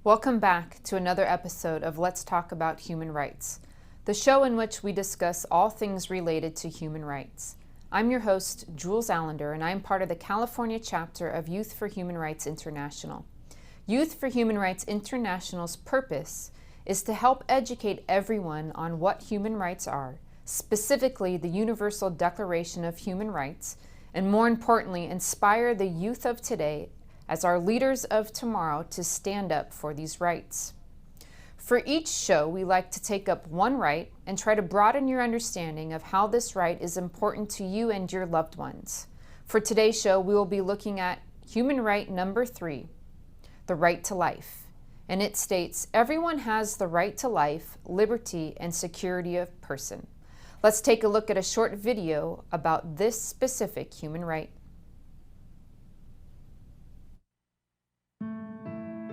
Welcome back to another episode of Let's Talk About Human Rights, the show in which we discuss all things related to human rights. I'm your host, Jules Allender, and I'm part of the California chapter of Youth for Human Rights International. Youth for Human Rights International's purpose is to help educate everyone on what human rights are, specifically the Universal Declaration of Human Rights, and more importantly, inspire the youth of today as our leaders of tomorrow to stand up for these rights. For each show, we like to take up one right and try to broaden your understanding of how this right is important to you and your loved ones. For today's show, we will be looking at human right number 3, the right to life. And it states, everyone has the right to life, liberty, and security of person. Let's take a look at a short video about this specific human right.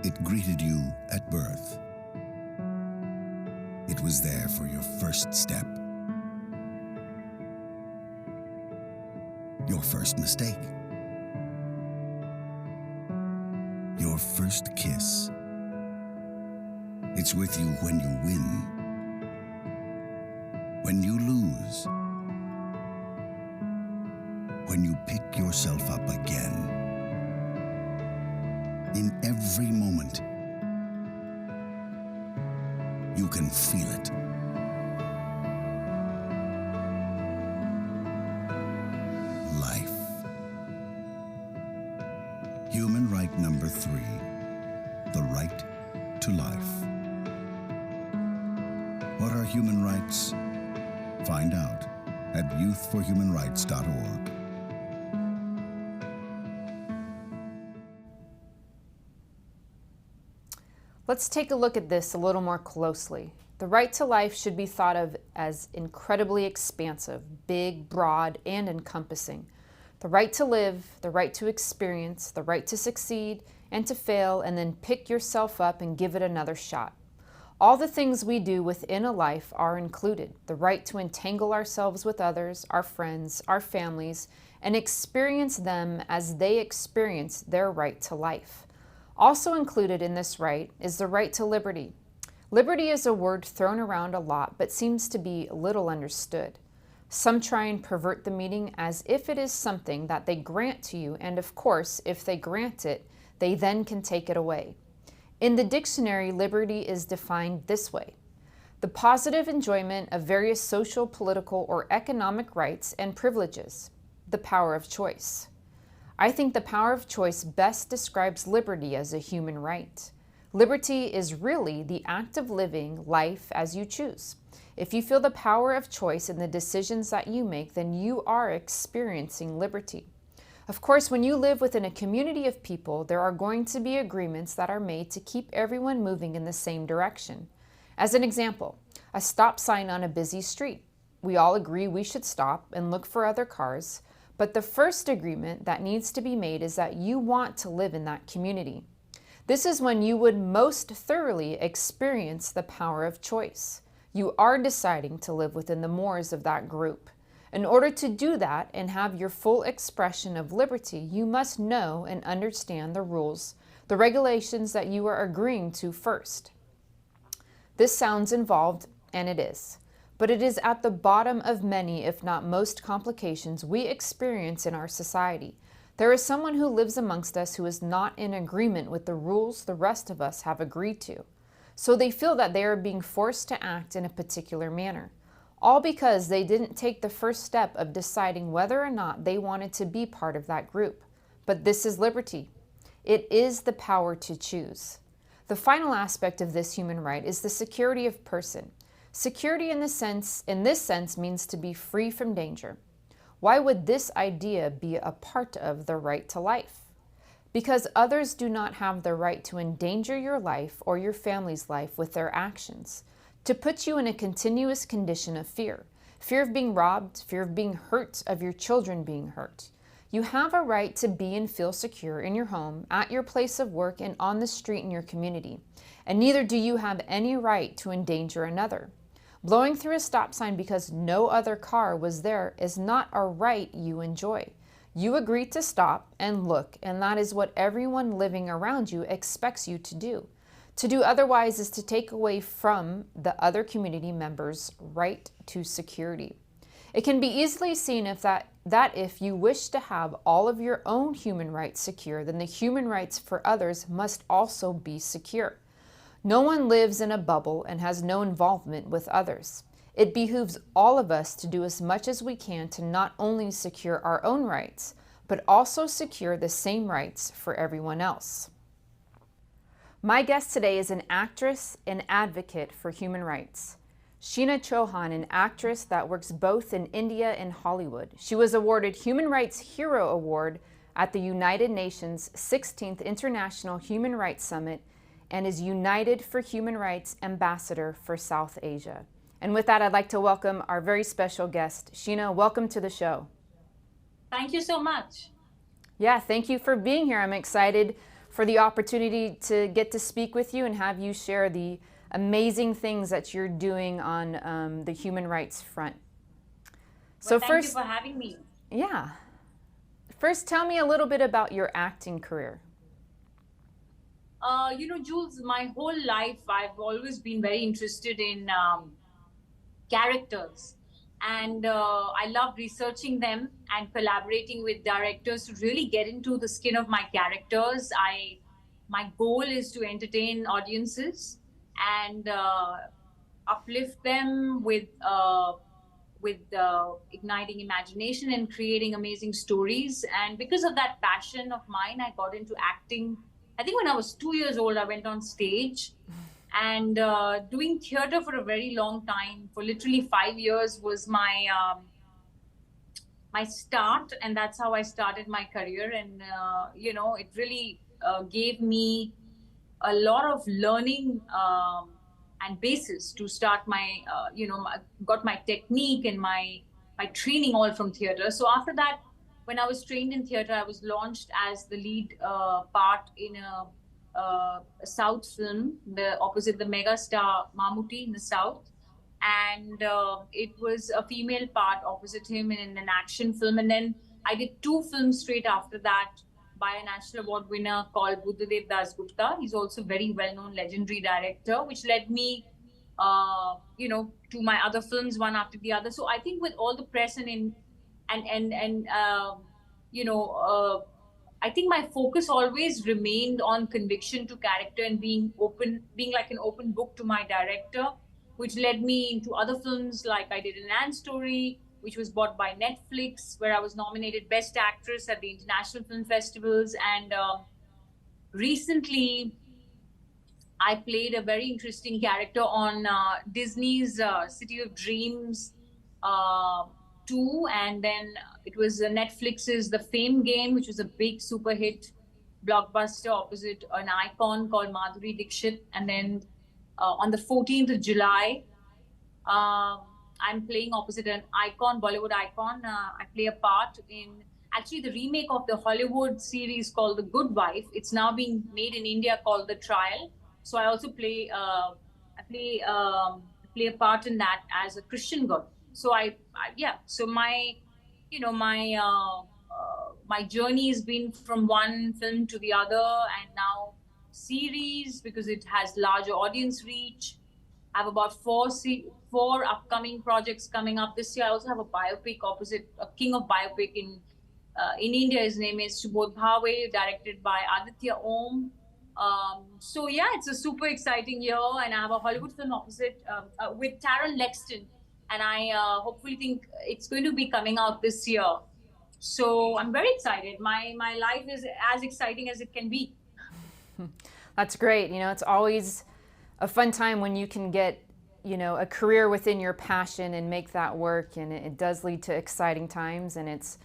It greeted you at birth. It was there for your first step, your first mistake, your first kiss. It's with you when you win, when you lose, when you pick yourself up again. In every moment, you can feel it. Life. Human right number 3, the right to life. What are human rights? Find out at youthforhumanrights.org. Let's take a look at this a little more closely. The right to life should be thought of as incredibly expansive, big, broad, and encompassing. The right to live, the right to experience, the right to succeed and to fail, and then pick yourself up and give it another shot. All the things we do within a life are included. The right to entangle ourselves with others, our friends, our families, and experience them as they experience their right to life. Also included in this right is the right to liberty. Liberty is a word thrown around a lot, but seems to be little understood. Some try and pervert the meaning as if it is something that they grant to you, and of course, if they grant it, they then can take it away. In the dictionary, liberty is defined this way: the positive enjoyment of various social, political, or economic rights and privileges, the power of choice. I think the power of choice best describes liberty as a human right. Liberty is really the act of living life as you choose. If you feel the power of choice in the decisions that you make, then you are experiencing liberty. Of course, when you live within a community of people, there are going to be agreements that are made to keep everyone moving in the same direction. As an example, a stop sign on a busy street. We all agree we should stop and look for other cars. But the first agreement that needs to be made is that you want to live in that community. This is when you would most thoroughly experience the power of choice. You are deciding to live within the mores of that group. In order to do that and have your full expression of liberty, you must know and understand the rules, the regulations that you are agreeing to first. This sounds involved, and it is. But it is at the bottom of many, if not most, complications we experience in our society. There is someone who lives amongst us who is not in agreement with the rules the rest of us have agreed to. So they feel that they are being forced to act in a particular manner, all because they didn't take the first step of deciding whether or not they wanted to be part of that group. But this is liberty. It is the power to choose. The final aspect of this human right is the security of person. Security in this sense means to be free from danger. Why would this idea be a part of the right to life? Because others do not have the right to endanger your life or your family's life with their actions, to put you in a continuous condition of fear. Fear of being robbed, fear of being hurt, of your children being hurt. You have a right to be and feel secure in your home, at your place of work, and on the street in your community. And neither do you have any right to endanger another. Blowing through a stop sign because no other car was there is not a right you enjoy. You agree to stop and look, and that is what everyone living around you expects you to do. To do otherwise is to take away from the other community members' right to security. It can be easily seen that if you wish to have all of your own human rights secure, then the human rights for others must also be secure. No one lives in a bubble and has no involvement with others. It behooves all of us to do as much as we can to not only secure our own rights, but also secure the same rights for everyone else. My guest today is an actress and advocate for human rights. Sheena Cohon, an actress that works both in India and Hollywood. She was awarded Human Rights Hero Award at the United Nations 16th International Human Rights Summit and is United for Human Rights Ambassador for South Asia. And with that, I'd like to welcome our very special guest. Sheena, welcome to the show. Thank you so much. Yeah, thank you for being here. I'm excited for the opportunity to get to speak with you and have you share the amazing things that you're doing on the human rights front. So thank you for having me. Yeah. First, tell me a little bit about your acting career. Jules, my whole life, I've always been very interested in characters. And I love researching them and collaborating with directors to really get into the skin of my characters. My goal is to entertain audiences and uplift them with igniting imagination and creating amazing stories. And because of that passion of mine, I got into acting. I think when I was 2 years old, I went on stage. And doing theater for a very long time, for literally 5 years, was my start, and that's how I started my career. And it really gave me a lot of learning and basis to start my, got my technique and my training all from theater. So after that, when I was trained in theater, I was launched as the lead part in a South film, opposite the mega star Mammootty in the South, and it was a female part opposite him in an action film. And then I did 2 films straight after that by a national award winner called Buddhadev Das Gupta. He's also a very well-known legendary director, which led me to my other films one after the other. So I think with all the press I think my focus always remained on conviction to character and being like an open book to my director, which led me into other films like I did An Ant Story, which was bought by Netflix, where I was nominated Best Actress at the International Film Festivals. And recently, I played a very interesting character on Disney's City of Dreams 2, and then it was Netflix's The Fame Game, which was a big super hit blockbuster opposite an icon called Madhuri Dixit. And then on the 14th of July, I'm playing opposite an icon, Bollywood icon. I play a part in actually the remake of the Hollywood series called The Good Wife. It's now being made in India called The Trial. So I also play a part in that as a Christian girl. So so my journey has been from one film to the other, and now series, because it has larger audience reach. I have about 4 upcoming projects coming up this year. I also have a biopic opposite a king of biopic in India. His name is Subodh Bhave, directed by Aditya Om. So yeah, it's a super exciting year, and I have a Hollywood film opposite with Taron Lexton. And I hopefully think it's going to be coming out this year. So I'm very excited. My life is as exciting as it can be. That's great. It's always a fun time when you can get, a career within your passion and make that work. And it does lead to exciting times. And it's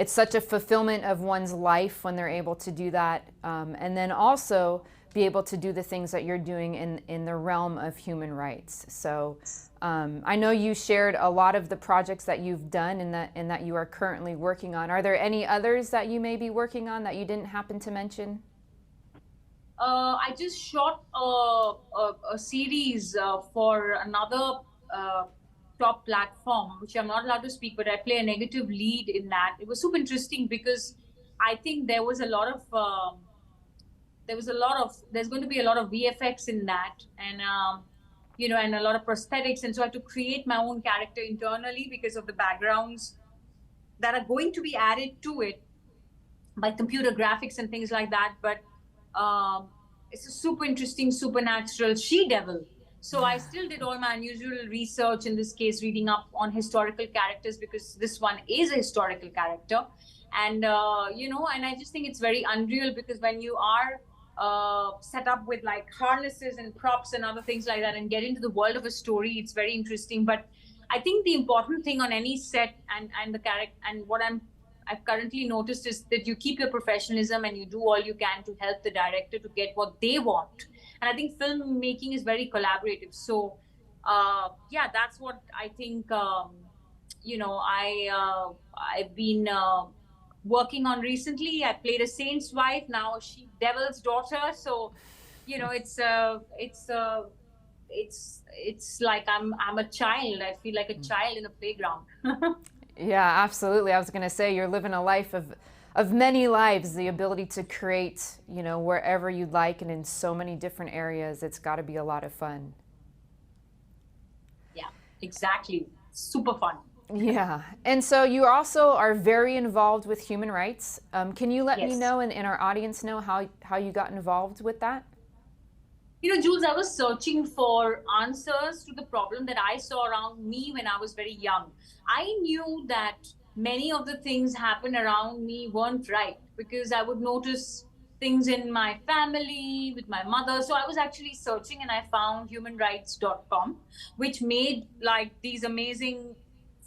such a fulfillment of one's life when they're able to do that. And then also be able to do the things that you're doing in the realm of human rights. So I know you shared a lot of the projects that you've done and that you are currently working on. Are there any others that you may be working on that you didn't happen to mention? I just shot a series for another top platform, which I'm not allowed to speak, but I play a negative lead in that. It was super interesting because I think there was a lot of there's going to be a lot of VFX in that, and and a lot of prosthetics, and so I had to create my own character internally because of the backgrounds that are going to be added to it by computer graphics and things like that. But um, it's a super interesting supernatural she devil. So I still did all my unusual research, in this case reading up on historical characters, because this one is a historical character. And and I just think it's very unreal, because when you are set up with like harnesses and props and other things like that and get into the world of a story, it's very interesting. But I think the important thing on any set, and the character, and what I've currently noticed, is that you keep your professionalism and you do all you can to help the director to get what they want. And I think filmmaking is very collaborative. So yeah, that's what I think. I've been working on recently. I played a saint's wife, now a she devil's daughter. So it's like I'm a child. I feel like a child in a playground. Yeah, absolutely. I was going to say, you're living a life of many lives, the ability to create, wherever you'd like and in so many different areas. It's got to be a lot of fun. Yeah, exactly. Super fun. Yeah. And so you also are very involved with human rights. Can you let me Yes. know and our audience know how you got involved with that? Jules, I was searching for answers to the problem that I saw around me when I was very young. I knew that many of the things happen around me weren't right, because I would notice things in my family, with my mother. So I was actually searching, and I found humanrights.com, which made like these amazing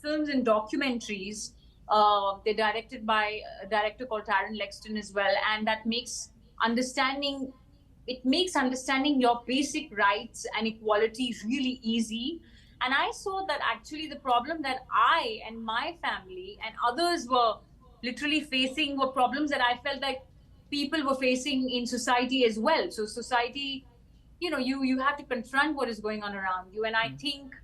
films and documentaries. They're directed by a director called Taron Lexton as well, and that makes understanding understanding your basic rights and equality really easy. And I saw that actually the problem that I and my family and others were literally facing were problems that I felt like people were facing in society as well. So society, you have to confront what is going on around you. And I think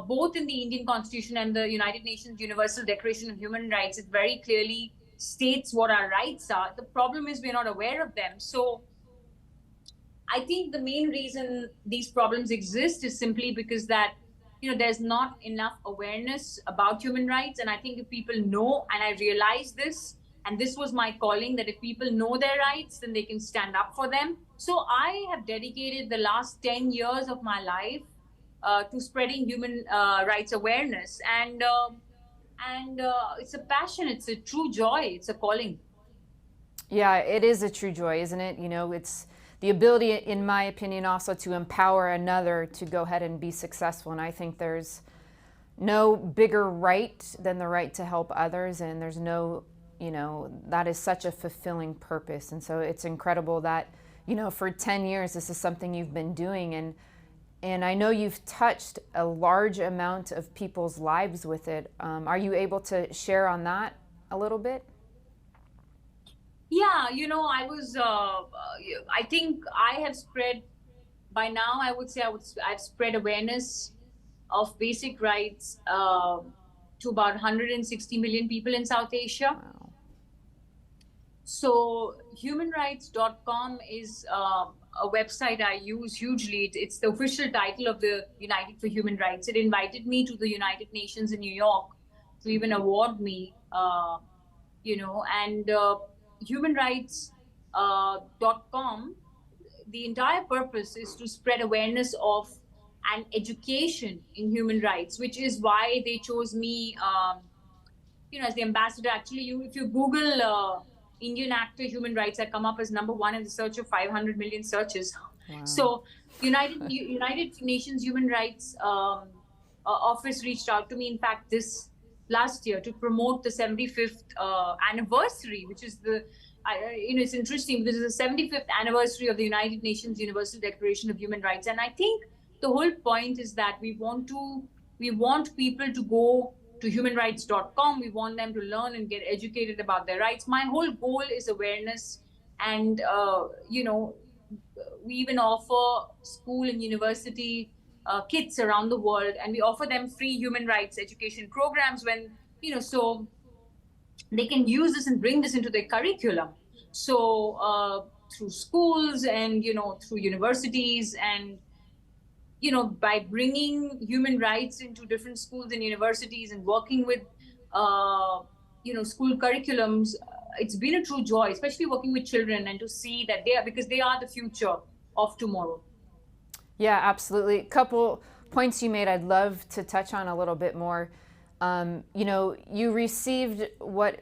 both in the Indian Constitution and the United Nations Universal Declaration of Human Rights, it very clearly states what our rights are. The problem is we're not aware of them. So I think the main reason these problems exist is simply because that there's not enough awareness about human rights. And I think if people know, and I realize this, and this was my calling, that if people know their rights, then they can stand up for them. So I have dedicated the last 10 years of my life to spreading human rights awareness, and it's a passion, it's a true joy, it's a calling. Yeah, it is a true joy, isn't it? It's the ability, in my opinion, also to empower another to go ahead and be successful. And I think there's no bigger right than the right to help others. And there's no, that is such a fulfilling purpose. And so it's incredible that, for 10 years, this is something you've been doing. And I know you've touched a large amount of people's lives with it. Are you able to share on that a little bit? Yeah, I think I have spread, by now, I would say I've spread awareness of basic rights to about 160 million people in South Asia. Wow. So humanrights.com is a website I use hugely. It's the official title of the United for Human Rights. It invited me to the United Nations in New York to even award me, and humanrights.com, the entire purpose is to spread awareness of and education in human rights, which is why they chose me, as the ambassador. Actually, if you Google Indian actor human rights, I come up as number 1 in the search of 500 million searches. Wow. So United Nations Human Rights Office reached out to me, in fact, this last year, to promote the 75th anniversary, which is it's interesting because it's the 75th anniversary of the United Nations Universal Declaration of Human Rights. And I think the whole point is that we want people to go to humanrights.com. We want them to learn and get educated about their rights. My whole goal is awareness. And, we even offer school and university kids around the world, and we offer them free human rights education programs so they can use this and bring this into their curriculum. So through schools and, through universities, and, by bringing human rights into different schools and universities and working with, uh, school curriculums, it's been a true joy, especially working with children and to see that because they are the future of tomorrow. Yeah, absolutely. A couple points you made I'd love to touch on a little bit more. You received what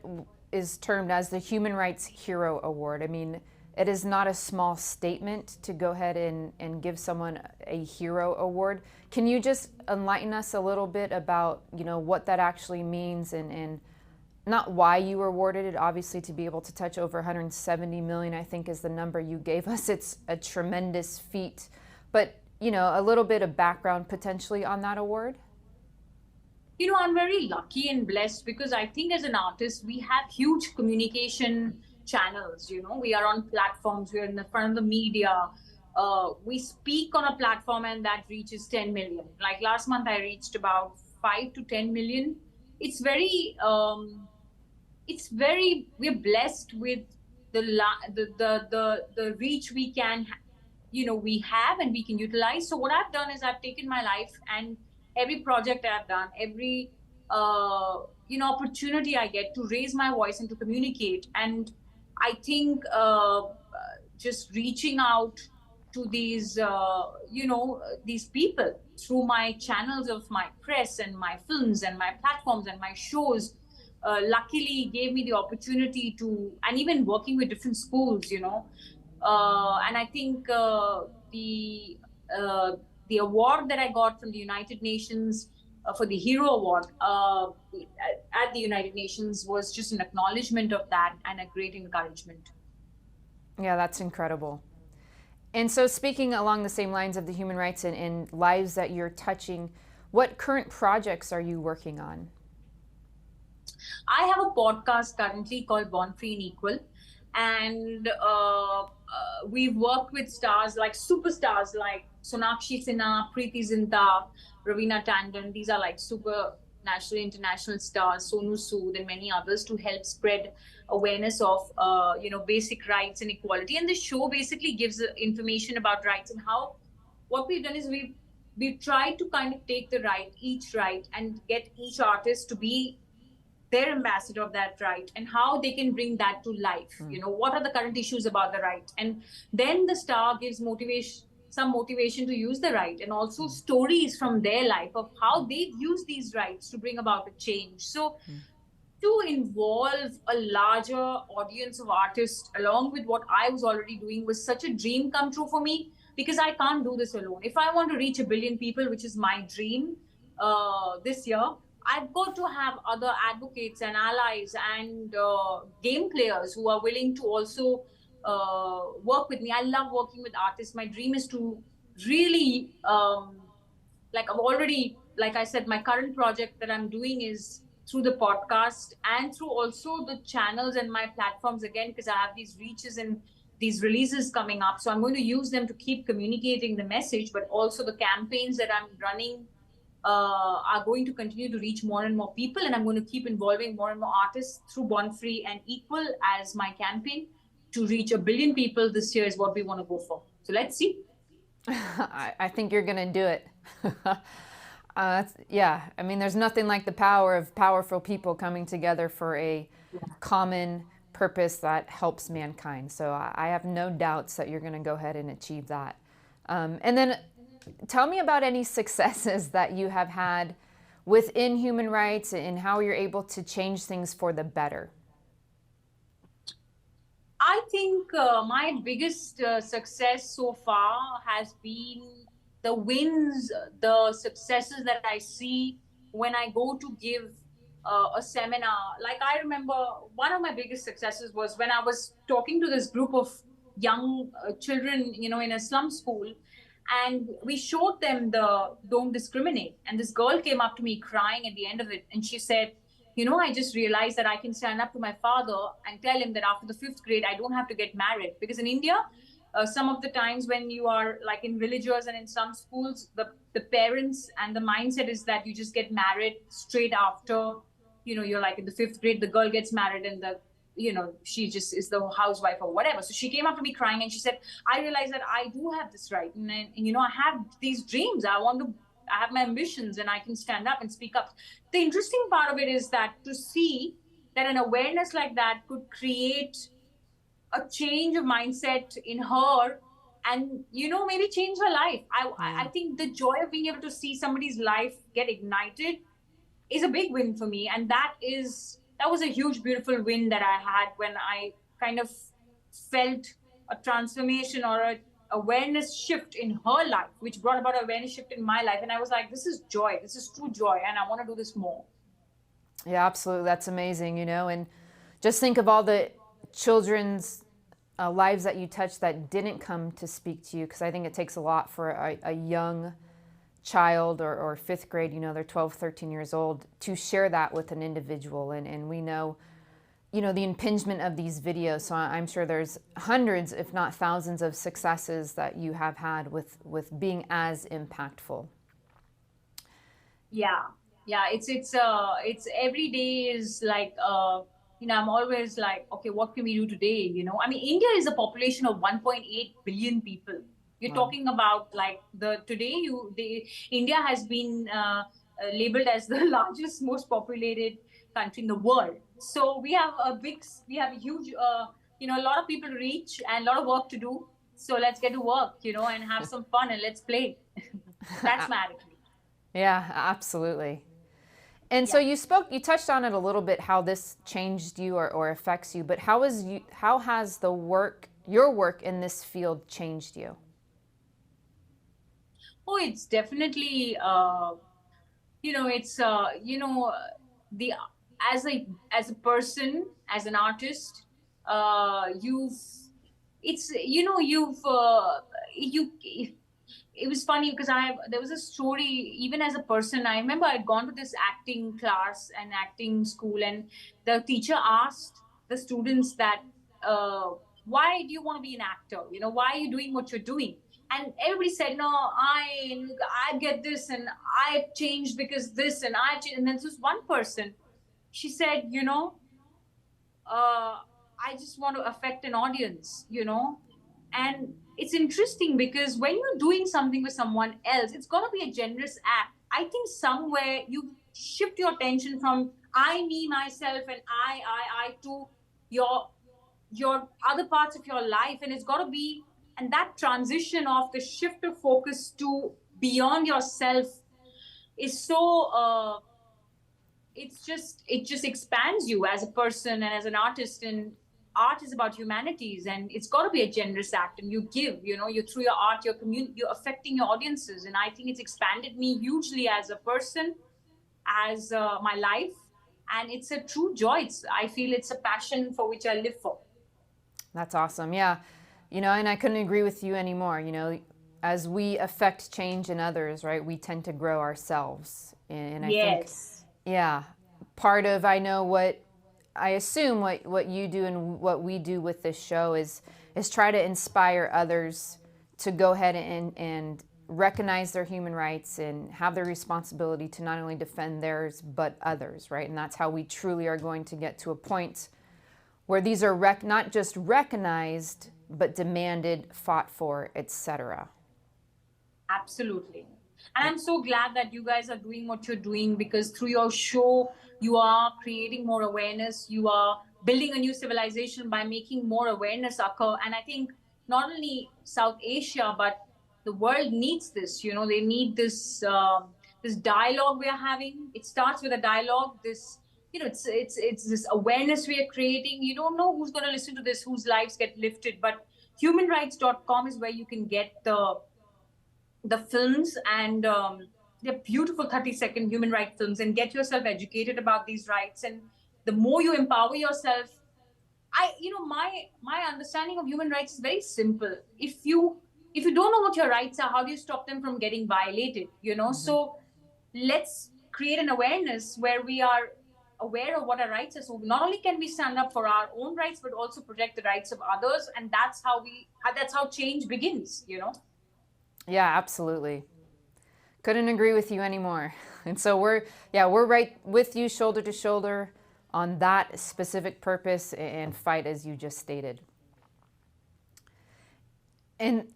is termed as the Human Rights Hero Award. I mean, it is not a small statement to go ahead and give someone a hero award. Can you just enlighten us a little bit about, what that actually means and not why you were awarded it? Obviously, to be able to touch over 170 million, I think is the number you gave us. It's a tremendous feat. But, a little bit of background potentially on that award. I'm very lucky and blessed because I think as an artist, we have huge communication channels. We are on platforms, we're in the front of the media. We speak on a platform and that reaches 10 million. Like last month, I reached about 5 to 10 million. It's very, we're blessed with the reach we can we have and we can utilize. So what I've done is I've taken my life and every project I've done, every opportunity I get to raise my voice and to communicate. And I think just reaching out to these these people through my channels of my press and my films and my platforms and my shows, luckily gave me the opportunity to, and even working with different schools, and I think the award that I got from the United Nations for the Hero Award at the United Nations was just an acknowledgement of that and a great encouragement. Yeah, that's incredible. And so, speaking along the same lines of the human rights and lives that you're touching, what current projects are you working on? I have a podcast currently called Born Free and Equal. And we've worked with stars like superstars like Sonakshi Sinha, Preeti Zinta, Ravina Tandon. These are like super national, international stars, Sonu Sood and many others, to help spread awareness of, basic rights and equality. And the show basically gives information about rights and how, what we've done is we've tried to kind of take each right and get each artist to be their ambassador of that right and how they can bring that to life. What are the current issues about the right? And then the star gives some motivation to use the right, and also stories from their life of how they've used these rights to bring about a change. So to involve a larger audience of artists along with what I was already doing was such a dream come true for me, because I can't do this alone. If I want to reach 1 billion people, which is my dream this year, I've got to have other advocates and allies and game players who are willing to also work with me. I love working with artists. My dream is to really, like I said, my current project that I'm doing is through the podcast and through also the channels and my platforms, again, because I have these reaches and these releases coming up. So I'm going to use them to keep communicating the message, but also the campaigns that I'm running are going to continue to reach more and more people, and I'm going to keep involving more and more artists through Born Free and Equal as my campaign to reach 1 billion people this year is what we want to go for. So let's see. I think you're going to do it. Yeah, I mean, there's nothing like the power of powerful people coming together for a common purpose that helps mankind. So I have no doubts that you're going to go ahead and achieve that. And then tell me about any successes that you have had within human rights and how you're able to change things for the better. I think my biggest success so far has been the wins, the successes that I see when I go to give a seminar. Like, I remember one of my biggest successes was when I was talking to this group of young children, in a slum school. And we showed them the Don't Discriminate. And this girl came up to me crying at the end of it. And she said, I just realized that I can stand up to my father and tell him that after the 5th grade, I don't have to get married. Because in India, some of the times when you are like in villages and in some schools, the parents and the mindset is that you just get married straight after, you're like in the 5th grade, the girl gets married and the she just is the housewife or whatever. So she came up to me crying and she said, I realized that I do have this right. And I have these dreams. I have my ambitions and I can stand up and speak up. The interesting part of it is that to see that an awareness like that could create a change of mindset in her and maybe change her life. I Yeah. think the joy of being able to see somebody's life get ignited is a big win for me, and that was a huge beautiful win that I had when I kind of felt a transformation or a awareness shift in her life, which brought about an awareness shift in my life. And I was like, this is joy, this is true joy, and I want to do this more. Yeah, absolutely. That's amazing, and just think of all the children's lives that you touched that didn't come to speak to you, because I think it takes a lot for a young child or fifth grade, they're 12, 13 years old, to share that with an individual. And we know, the impingement of these videos. So I'm sure there's hundreds, if not thousands, of successes that you have had with being as impactful. Yeah, it's every day is like I'm always like, okay, what can we do today? I mean, India is a population of 1.8 billion people. You're Wow. talking about like India has been labeled as the largest, most populated country in the world. So we have a huge, a lot of people to reach and a lot of work to do. So let's get to work, and have some fun and let's play. That's my attitude. Yeah, absolutely. And so Yeah. you touched on it a little bit, how this changed you or affects you, but how has your work in this field changed you? Oh, it's definitely, it's, the as a person, as an artist, you've, it's, you, it was funny because there was a story, even as a person. I remember I'd gone to this acting class and acting school, and the teacher asked the students that, uh, why do you want to be an actor? Why are you doing what you're doing? And everybody said, no, I get this, and I changed because this, and then this one person, she said, I just want to affect an audience. And it's interesting because when you're doing something with someone else, it's got to be a generous act. I think somewhere you shift your attention from I, me, myself, and I to your other parts of your life, and it's got to be, and that transition of the shift of focus to beyond yourself is so it just expands you as a person and as an artist. And art is about humanities, and it's got to be a generous act, and you give, you through your art, you're affecting your audiences. And I think it's expanded me hugely as a person, as my life. And it's a true joy. I feel it's a passion for which I live for. That's awesome. Yeah. And I couldn't agree with you anymore. As we affect change in others, right, we tend to grow ourselves. And I think, Yes. yeah, part of, I assume what you do and what we do with this show is try to inspire others to go ahead and recognize their human rights and have their responsibility to not only defend theirs, but others, right? And that's how we truly are going to get to a point where these are not just recognized, but demanded, fought for, etc. Absolutely. And I'm so glad that you guys are doing what you're doing, because through your show, you are creating more awareness. You are building a new civilization by making more awareness occur. And I think not only South Asia, but the world needs this. They need this dialogue we are having. It starts with a dialogue. It's this awareness we are creating. You don't know who's going to listen to this, whose lives get lifted. But humanrights.com is where you can get the films, and they're beautiful 30-second human rights films, and get yourself educated about these rights. And the more you empower yourself, my understanding of human rights is very simple. If you don't know what your rights are, how do you stop them from getting violated? So let's create an awareness where we are aware of what our rights are, so not only can we stand up for our own rights, but also protect the rights of others. And that's how change begins. Yeah, absolutely. Couldn't agree with you anymore. And so we're right with you, shoulder to shoulder, on that specific purpose and fight as you just stated. And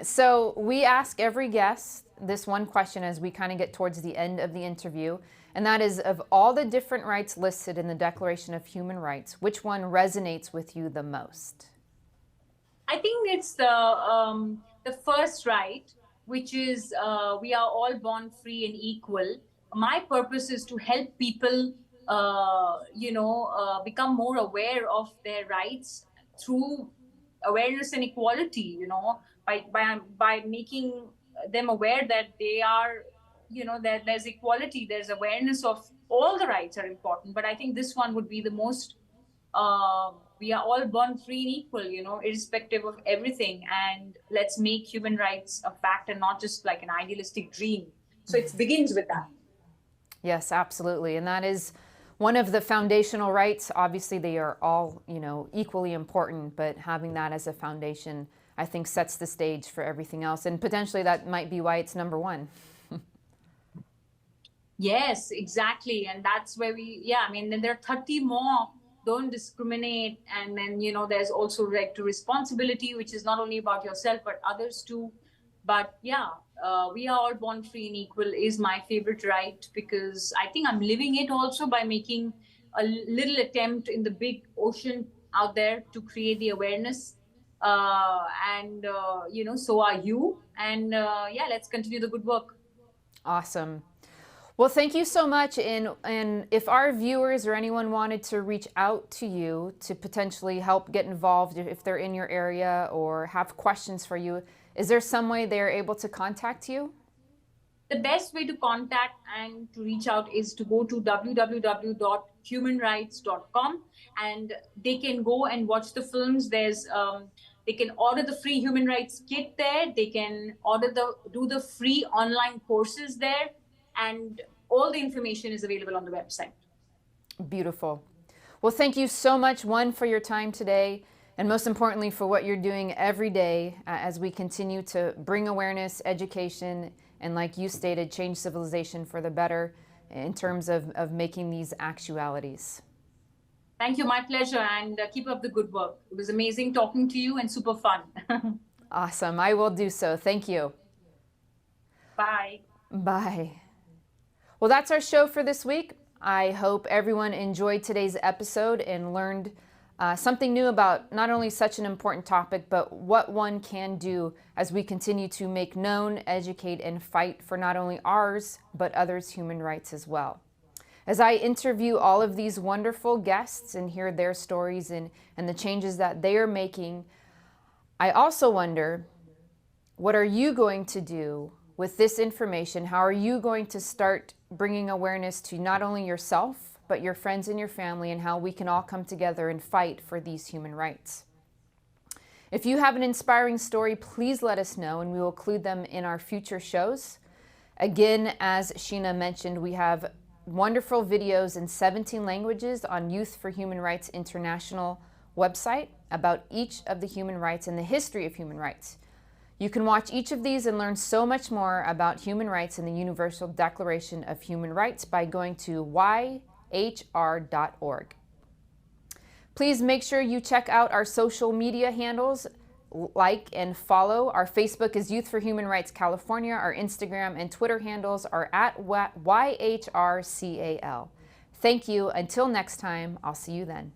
so we ask every guest this one question as we kind of get towards the end of the interview, and that is, of all the different rights listed in the Declaration of Human Rights, which one resonates with you the most? I think it's the first right, which is we are all born free and equal. My purpose is to help people, become more aware of their rights through awareness and equality. By making them aware that they are, that there's equality, there's awareness of all the rights are important. But I think this one would be the most. We are all born free and equal, irrespective of everything. And let's make human rights a fact and not just like an idealistic dream. So it begins with that. Yes, absolutely. And that is one of the foundational rights. Obviously, they are all, equally important, but having that as a foundation, I think, sets the stage for everything else. And potentially that might be why it's number one. Yes, exactly. And that's where then there are 30 more. Don't discriminate. And then, there's also right to responsibility, which is not only about yourself, but others too. But we are all born free and equal is my favorite right, because I think I'm living it also by making a little attempt in the big ocean out there to create the awareness. So are you. And let's continue the good work. Awesome. Well, thank you so much. And if our viewers or anyone wanted to reach out to you to potentially help get involved, if they're in your area or have questions for you, is there some way they're able to contact you? The best way to contact and to reach out is to go to www.humanrights.com, and they can go and watch the films. They can order the free human rights kit there. They can do the free online courses there. And all the information is available on the website. Beautiful. Well, thank you so much, one, for your time today, and most importantly, for what you're doing every day as we continue to bring awareness, education, and like you stated, change civilization for the better in terms of making these actualities. Thank you. My pleasure. And keep up the good work. It was amazing talking to you and super fun. Awesome. I will do so. Thank you. Bye. Bye. Well, that's our show for this week. I hope everyone enjoyed today's episode and learned something new about not only such an important topic, but what one can do as we continue to make known, educate, and fight for not only ours, but others' human rights as well. As I interview all of these wonderful guests and hear their stories and the changes that they are making, I also wonder, what are you going to do with this information? How are you going to start bringing awareness to not only yourself, but your friends and your family, and how we can all come together and fight for these human rights? If you have an inspiring story, please let us know, and we will include them in our future shows. Again, as Sheena mentioned, we have wonderful videos in 17 languages on Youth for Human Rights International website about each of the human rights and the history of human rights. You can watch each of these and learn so much more about human rights and the Universal Declaration of Human Rights by going to yhr.org. Please make sure you check out our social media handles, like and follow. Our Facebook is Youth for Human Rights California. Our Instagram and Twitter handles are at YHRCAL. Thank you. Until next time, I'll see you then.